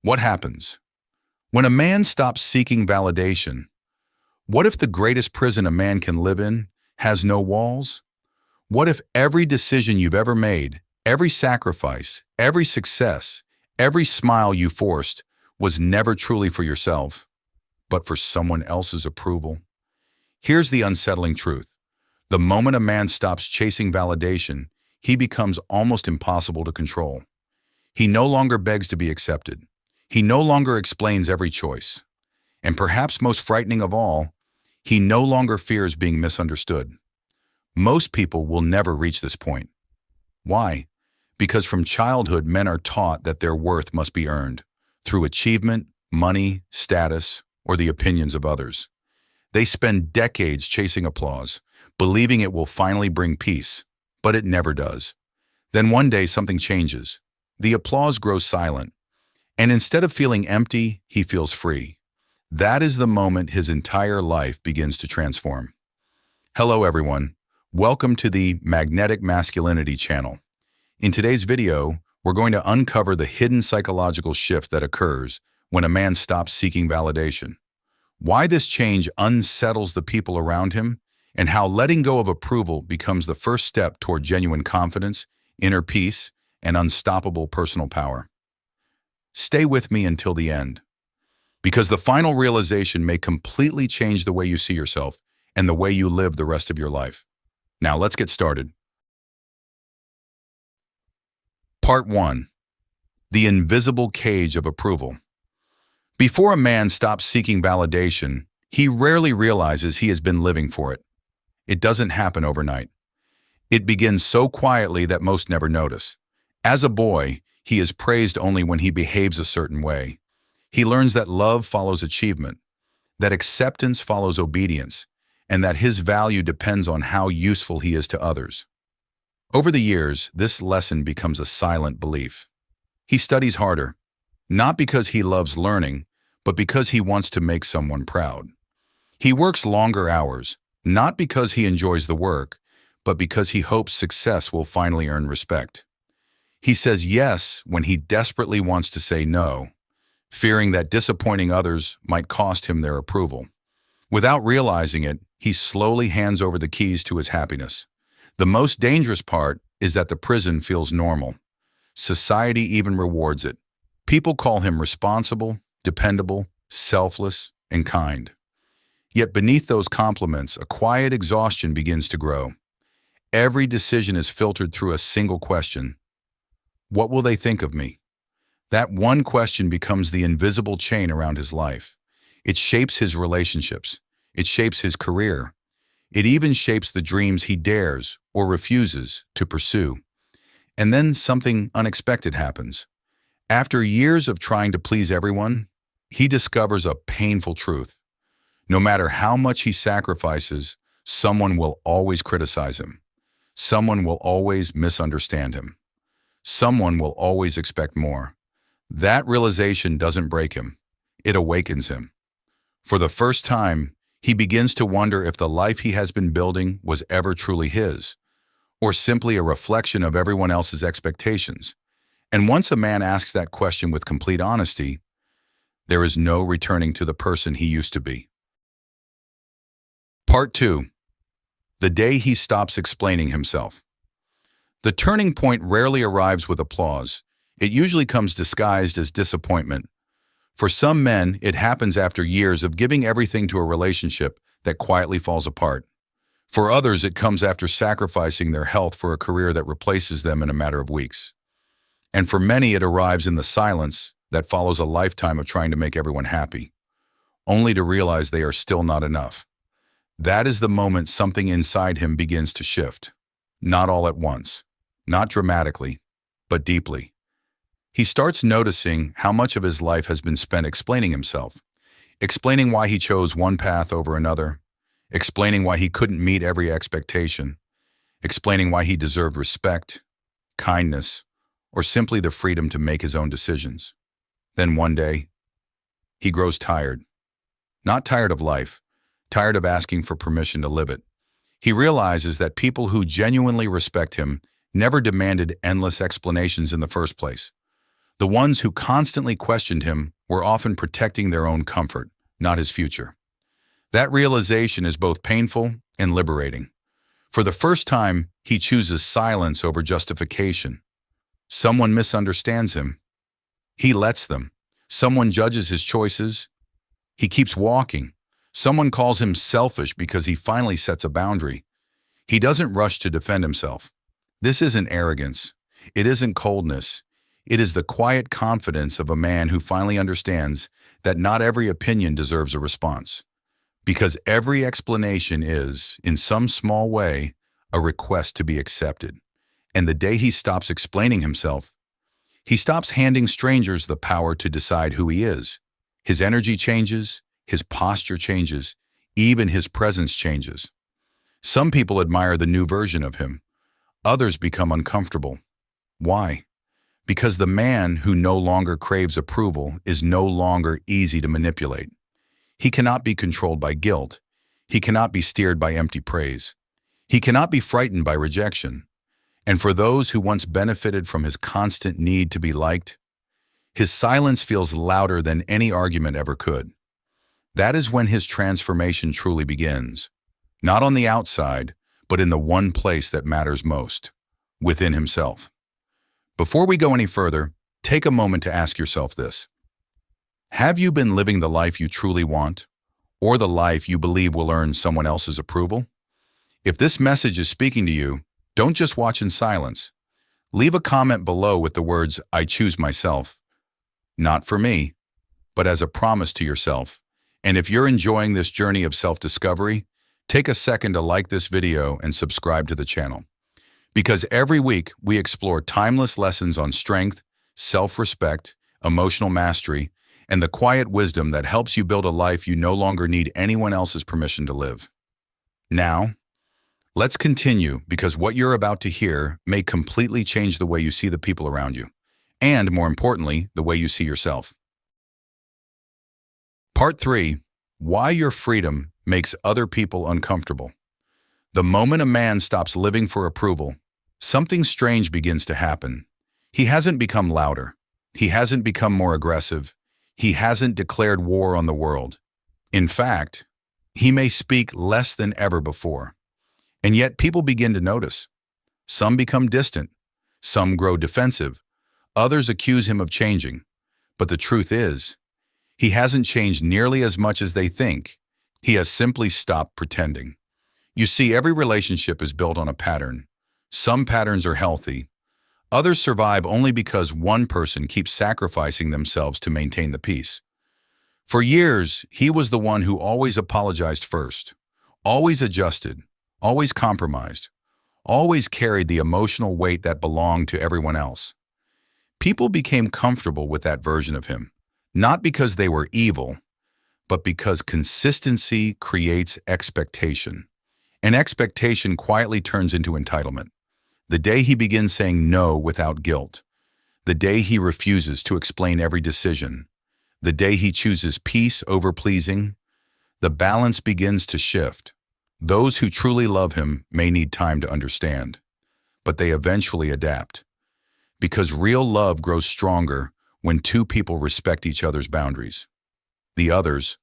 What happens? When a man stops seeking validation, what if the greatest prison a man can live in has no walls? What if every decision you've ever made, every sacrifice, every success, every smile you forced was never truly for yourself, but for someone else's approval? Here's the unsettling truth. The moment a man stops chasing validation, he becomes almost impossible to control. He no longer begs to be accepted. He no longer explains every choice. And perhaps most frightening of all, he no longer fears being misunderstood. Most people will never reach this point. Why? Because from childhood, men are taught that their worth must be earned through achievement, money, status, or the opinions of others. They spend decades chasing applause, believing it will finally bring peace, but it never does. Then one day something changes. The applause grows silent, and instead of feeling empty, he feels free. That is the moment his entire life begins to transform. Hello everyone, welcome to the Magnetic Masculinity channel. In today's video, we're going to uncover the hidden psychological shift that occurs when a man stops seeking validation, why this change unsettles the people around him, and how letting go of approval becomes the first step toward genuine confidence, inner peace, and unstoppable personal power. Stay with me until the end, because the final realization may completely change the way you see yourself and the way you live the rest of your life. Now let's get started. Part 1. The invisible cage of approval. Before a man stops seeking validation, he rarely realizes he has been living for it. It doesn't happen overnight. It begins so quietly that most never notice. As a boy, he is praised only when he behaves a certain way. He learns that love follows achievement, that acceptance follows obedience, and that his value depends on how useful he is to others. Over the years, this lesson becomes a silent belief. He studies harder, not because he loves learning, but because he wants to make someone proud. He works longer hours, not because he enjoys the work, but because he hopes success will finally earn respect. He says yes when he desperately wants to say no, fearing that disappointing others might cost him their approval. Without realizing it, he slowly hands over the keys to his happiness. The most dangerous part is that the prison feels normal. Society even rewards it. People call him responsible, dependable, selfless, and kind. Yet beneath those compliments, a quiet exhaustion begins to grow. Every decision is filtered through a single question. What will they think of me? That one question becomes the invisible chain around his life. It shapes his relationships. It shapes his career. It even shapes the dreams he dares or refuses to pursue. And then something unexpected happens. After years of trying to please everyone, he discovers a painful truth. No matter how much he sacrifices, someone will always criticize him. Someone will always misunderstand him. Someone will always expect more. That realization doesn't break him. It awakens him. For the first time, he begins to wonder if the life he has been building was ever truly his, or simply a reflection of everyone else's expectations. And once a man asks that question with complete honesty, there is no returning to the person he used to be. Part 2. The day he stops explaining himself. The turning point rarely arrives with applause. It usually comes disguised as disappointment. For some men, it happens after years of giving everything to a relationship that quietly falls apart. For others, it comes after sacrificing their health for a career that replaces them in a matter of weeks. And for many, it arrives in the silence that follows a lifetime of trying to make everyone happy, only to realize they are still not enough. That is the moment something inside him begins to shift. Not all at once, not dramatically, but deeply. He starts noticing how much of his life has been spent explaining himself, explaining why he chose one path over another, explaining why he couldn't meet every expectation, explaining why he deserved respect, kindness, or simply the freedom to make his own decisions. Then one day, he grows tired. Not tired of life, tired of asking for permission to live it. He realizes that people who genuinely respect him never demanded endless explanations in the first place. The ones who constantly questioned him were often protecting their own comfort, not his future. That realization is both painful and liberating. For the first time, he chooses silence over justification. Someone misunderstands him. He lets them. Someone judges his choices. He keeps walking. Someone calls him selfish because he finally sets a boundary. He doesn't rush to defend himself. This isn't arrogance. It isn't coldness. It is the quiet confidence of a man who finally understands that not every opinion deserves a response. Because every explanation is, in some small way, a request to be accepted. And the day he stops explaining himself, he stops handing strangers the power to decide who he is. His energy changes, his posture changes, even his presence changes. Some people admire the new version of him. Others become uncomfortable. Why? Because the man who no longer craves approval is no longer easy to manipulate. He cannot be controlled by guilt. He cannot be steered by empty praise. He cannot be frightened by rejection. And for those who once benefited from his constant need to be liked, his silence feels louder than any argument ever could. That is when his transformation truly begins. Not on the outside, but in the one place that matters most, within himself. Before we go any further, take a moment to ask yourself this. Have you been living the life you truly want, or the life you believe will earn someone else's approval? If this message is speaking to you, don't just watch in silence. Leave a comment below with the words, "I choose myself." Not for me, but as a promise to yourself. And if you're enjoying this journey of self-discovery, take a second to like this video and subscribe to the channel. Because every week we explore timeless lessons on strength, self-respect, emotional mastery, and the quiet wisdom that helps you build a life you no longer need anyone else's permission to live. Now, let's continue, because what you're about to hear may completely change the way you see the people around you, and more importantly, the way you see yourself. Part 3. Why your freedom makes other people uncomfortable. The moment a man stops living for approval, something strange begins to happen. He hasn't become louder. He hasn't become more aggressive. He hasn't declared war on the world. In fact, he may speak less than ever before. And yet people begin to notice. Some become distant. Some grow defensive. Others accuse him of changing. But the truth is, he hasn't changed nearly as much as they think. He has simply stopped pretending. You see, every relationship is built on a pattern. Some patterns are healthy. Others survive only because one person keeps sacrificing themselves to maintain the peace. For years, he was the one who always apologized first, always adjusted, always compromised, always carried the emotional weight that belonged to everyone else. People became comfortable with that version of him, not because they were evil, but because consistency creates expectation. And expectation quietly turns into entitlement. The day he begins saying no without guilt, the day he refuses to explain every decision, the day he chooses peace over pleasing, the balance begins to shift. Those who truly love him may need time to understand, but they eventually adapt. Because real love grows stronger when two people respect each other's boundaries. The others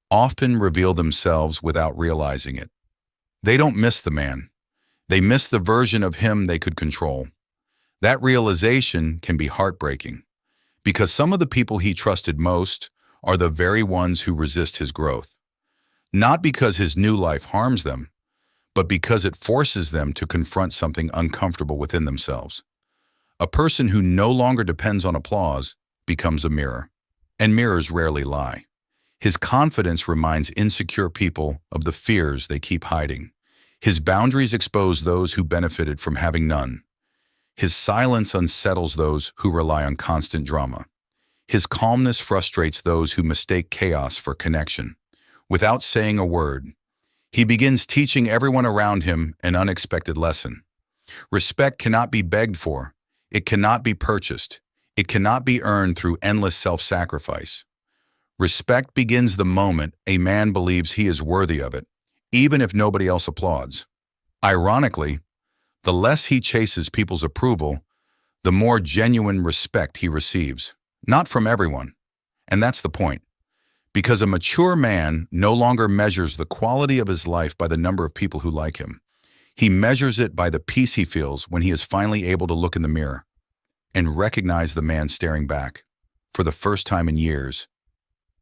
often reveal themselves without realizing it. They don't miss the man. They miss the version of him they could control. That realization can be heartbreaking, because some of the people he trusted most are the very ones who resist his growth. Not because his new life harms them, but because it forces them to confront something uncomfortable within themselves. A person who no longer depends on applause becomes a mirror, and mirrors rarely lie. His confidence reminds insecure people of the fears they keep hiding. His boundaries expose those who benefited from having none. His silence unsettles those who rely on constant drama. His calmness frustrates those who mistake chaos for connection. Without saying a word, he begins teaching everyone around him an unexpected lesson. Respect cannot be begged for. It cannot be purchased. It cannot be earned through endless self-sacrifice. Respect begins the moment a man believes he is worthy of it, even if nobody else applauds. Ironically, the less he chases people's approval, the more genuine respect he receives. Not from everyone. And that's the point. Because a mature man no longer measures the quality of his life by the number of people who like him. He measures it by the peace he feels when he is finally able to look in the mirror and recognize the man staring back. For the first time in years,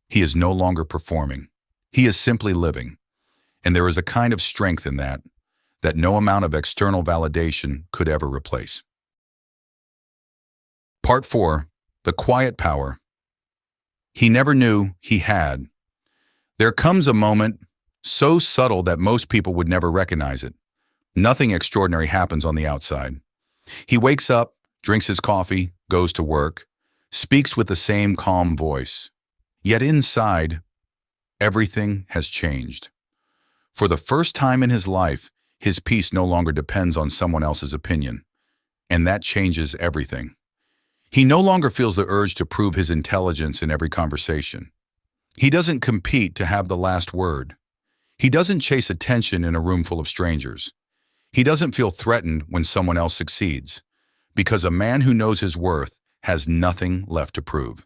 he is no longer performing. He is simply living. And there is a kind of strength in that no amount of external validation could ever replace. Part 4. The quiet power he never knew he had. There comes a moment so subtle that most people would never recognize it. Nothing extraordinary happens on the outside. He wakes up, drinks his coffee, goes to work, speaks with the same calm voice. Yet inside, everything has changed. For the first time in his life, his peace no longer depends on someone else's opinion. And that changes everything. He no longer feels the urge to prove his intelligence in every conversation. He doesn't compete to have the last word. He doesn't chase attention in a room full of strangers. He doesn't feel threatened when someone else succeeds, because a man who knows his worth has nothing left to prove.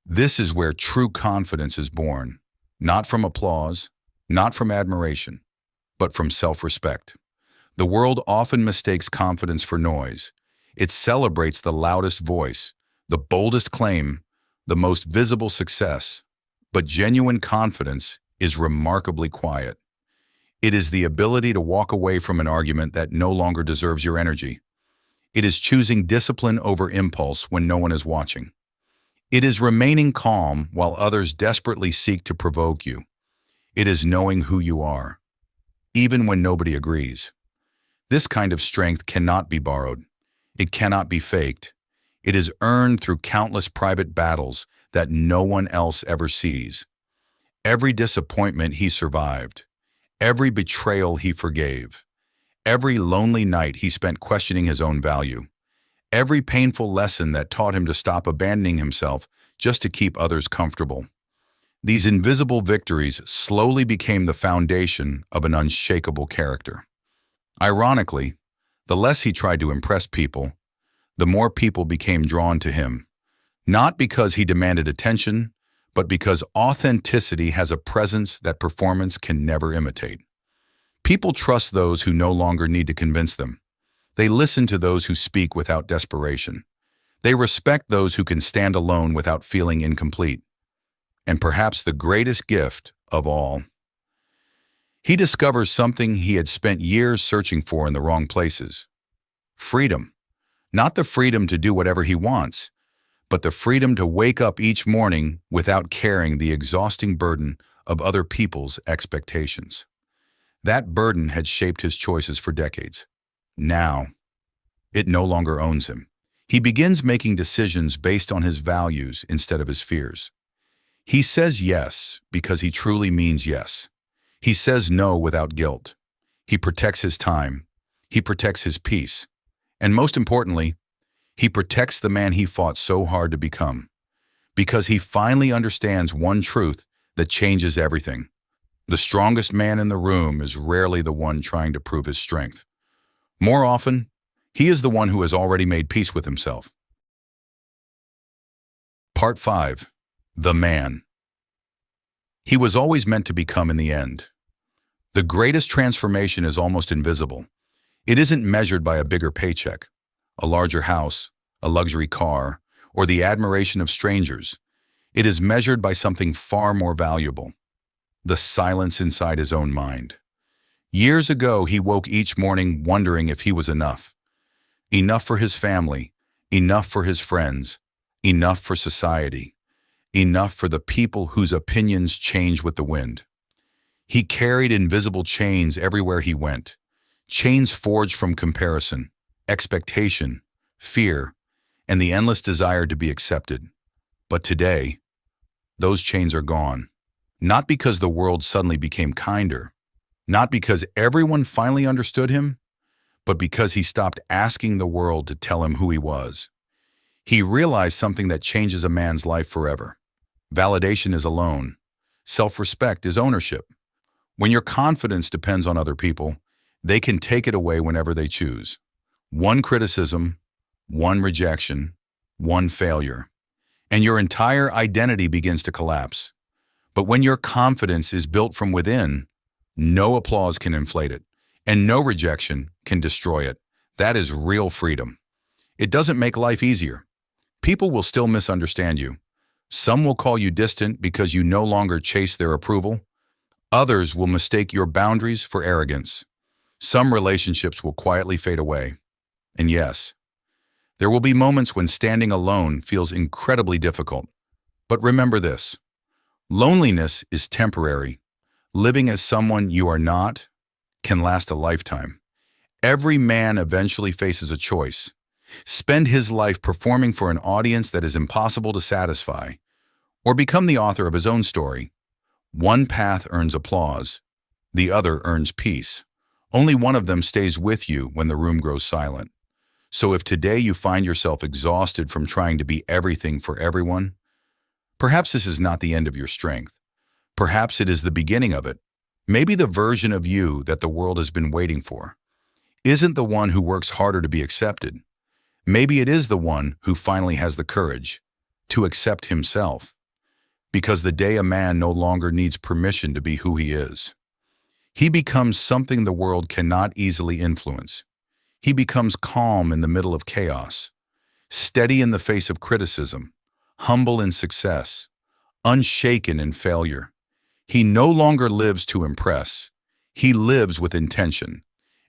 This is where true confidence is born, not from applause, not from admiration, but from self-respect. The world often mistakes confidence for noise. It celebrates the loudest voice, the boldest claim, the most visible success. But genuine confidence is remarkably quiet. It is the ability to walk away from an argument that no longer deserves your energy. It is choosing discipline over impulse when no one is watching. It is remaining calm while others desperately seek to provoke you. It is knowing who you are, even when nobody agrees. This kind of strength cannot be borrowed. It cannot be faked. It is earned through countless private battles that no one else ever sees. Every disappointment he survived, every betrayal he forgave, every lonely night he spent questioning his own value, every painful lesson that taught him to stop abandoning himself just to keep others comfortable. These invisible victories slowly became the foundation of an unshakable character. Ironically, the less he tried to impress people, the more people became drawn to him. Not because he demanded attention, but because authenticity has a presence that performance can never imitate. People trust those who no longer need to convince them. They listen to those who speak without desperation. They respect those who can stand alone without feeling incomplete. And perhaps the greatest gift of all, he discovers something he had spent years searching for in the wrong places. Freedom. Not the freedom to do whatever he wants, but the freedom to wake up each morning without carrying the exhausting burden of other people's expectations. That burden had shaped his choices for decades. Now, it no longer owns him. He begins making decisions based on his values instead of his fears. He says yes because he truly means yes. He says no without guilt. He protects his time. He protects his peace. And most importantly, he protects the man he fought so hard to become. Because he finally understands one truth that changes everything. The strongest man in the room is rarely the one trying to prove his strength. More often, he is the one who has already made peace with himself. Part 5. The Man. He was always meant to become in the end. The greatest transformation is almost invisible. It isn't measured by a bigger paycheck, a larger house, a luxury car, or the admiration of strangers. It is measured by something far more valuable: the silence inside his own mind. Years ago, he woke each morning wondering if he was enough. Enough for his family, enough for his friends, enough for society, enough for the people whose opinions change with the wind. He carried invisible chains everywhere he went, chains forged from comparison, expectation, fear, and the endless desire to be accepted. But today, those chains are gone. Not because the world suddenly became kinder, not because everyone finally understood him, but because he stopped asking the world to tell him who he was. He realized something that changes a man's life forever. Validation is alone. Self-respect is ownership. When your confidence depends on other people, they can take it away whenever they choose. One criticism, one rejection, one failure, and your entire identity begins to collapse. But when your confidence is built from within, no applause can inflate it, and no rejection can destroy it. That is real freedom. It doesn't make life easier. People will still misunderstand you. Some will call you distant because you no longer chase their approval. Others will mistake your boundaries for arrogance. Some relationships will quietly fade away. And yes, there will be moments when standing alone feels incredibly difficult. But remember this: loneliness is temporary. Living as someone you are not can last a lifetime. Every man eventually faces a choice: spend his life performing for an audience that is impossible to satisfy, or become the author of his own story. One path earns applause, the other earns peace. Only one of them stays with you when the room grows silent. So if today you find yourself exhausted from trying to be everything for everyone, perhaps this is not the end of your strength. Perhaps it is the beginning of it. Maybe the version of you that the world has been waiting for isn't the one who works harder to be accepted. Maybe it is the one who finally has the courage to accept himself. Because the day a man no longer needs permission to be who he is, he becomes something the world cannot easily influence. He becomes calm in the middle of chaos, steady in the face of criticism, humble in success, unshaken in failure. He no longer lives to impress. He lives with intention.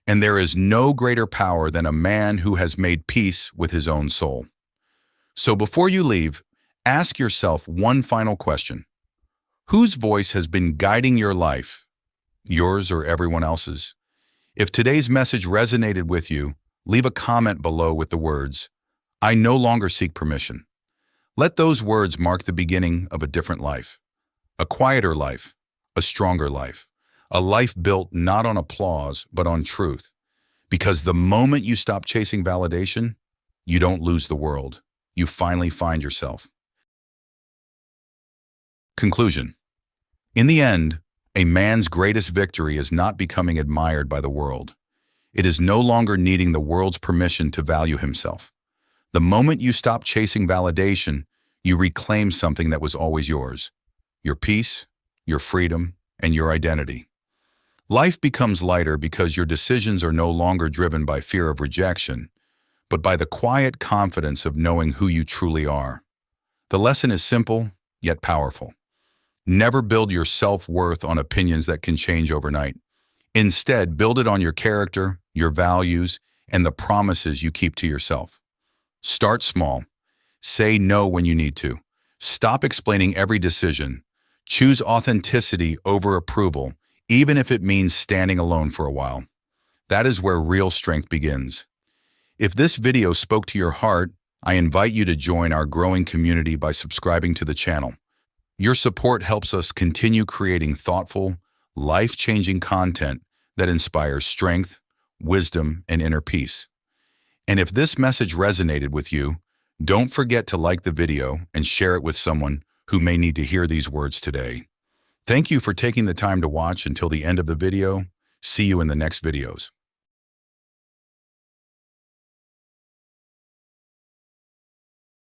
And there is no greater power than a man who has made peace with his own soul. So before you leave, ask yourself one final question. Whose voice has been guiding your life? Yours or everyone else's? If today's message resonated with you, leave a comment below with the words, "I no longer seek permission." Let those words mark the beginning of a different life. A quieter life, a stronger life, a life built not on applause, but on truth. Because the moment you stop chasing validation, you don't lose the world. You finally find yourself. Conclusion. In the end, a man's greatest victory is not becoming admired by the world. It is no longer needing the world's permission to value himself. The moment you stop chasing validation, you reclaim something that was always yours: your peace, your freedom, and your identity. Life becomes lighter because your decisions are no longer driven by fear of rejection, but by the quiet confidence of knowing who you truly are. The lesson is simple, yet powerful. Never build your self-worth on opinions that can change overnight. Instead, build it on your character, your values, and the promises you keep to yourself. Start small. Say no when you need to. Stop explaining every decision. Choose authenticity over approval, even if it means standing alone for a while. That is where real strength begins. If this video spoke to your heart, I invite you to join our growing community by subscribing to the channel. Your support helps us continue creating thoughtful, life-changing content that inspires strength, wisdom, and inner peace. And if this message resonated with you, don't forget to like the video and share it with someone who may need to hear these words today. Thank you for taking the time to watch until the end of the video. See you in the next videos.